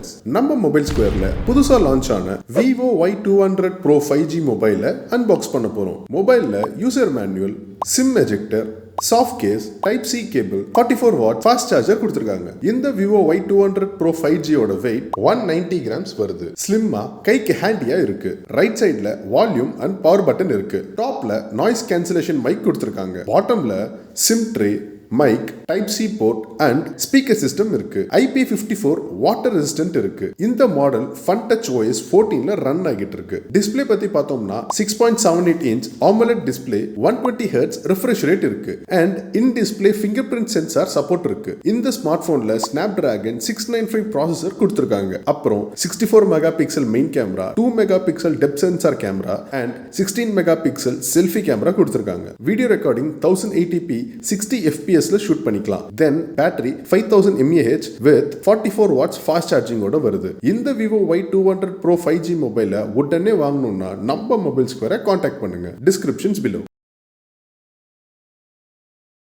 Friends, நம்ம mobile ஸ்கொயர்ல புதுசா launch ஆன Vivo Y200 Pro 5G மொபைலை அன்பாக்ஸ் பண்ண போறோம். மொபைல்ல user manual, sim ejector, soft case, type C cable, 44 watt fast charger கொடுத்திருக்காங்க. இந்த Vivo Y200 Pro 5G ஓட வெயிட் 190 கிராம்ஸ் வருது. ஸ்லிம்மா, கைக்கு ஹேண்டியா இருக்கு. ரைட் சைடுல வால்யூம் அண்ட் பவர் பட்டன் இருக்கு. டாப்ல நாய்ஸ் கேன்சலேஷன் மைக் கொடுத்திருக்காங்க. பாட்டம்ல sim tray, mic, type C port and speaker system இருக்கு. IP54 வாட்டர் ரெசிஸ்டன்ட் இருக்கு. இந்த மாடல் FunTouch OS 14ல ரன் ஆகிட்டு இருக்கு. டிஸ்ப்ளே பத்தி பார்த்தோம்னா 6.78 inch AMOLED display, 120 Hz refresh rate இருக்கு and in display fingerprint sensor support இருக்கு. இந்த ஸ்மார்ட் போன்ல Snapdragon 695 ப்ராசஸர் கொடுத்திருக்காங்க. அப்புறம் 64 megapixel main camera, 2 megapixel depth sensor camera and 16 megapixel selfie camera கொடுத்திருக்காங்க. Video recording 1080p 60 fps shoot பண்ணிக்கலாம். Then battery 5000 mAh with 44 watts fast charging ஓட வருது. இந்த Vivo Y200 Pro 5G மொபைலை உடனே வாங்கணும்னா நம்ம மொபைல் ஸ்கொயரை கான்டாக்ட் பண்ணுங்க. Descriptions below.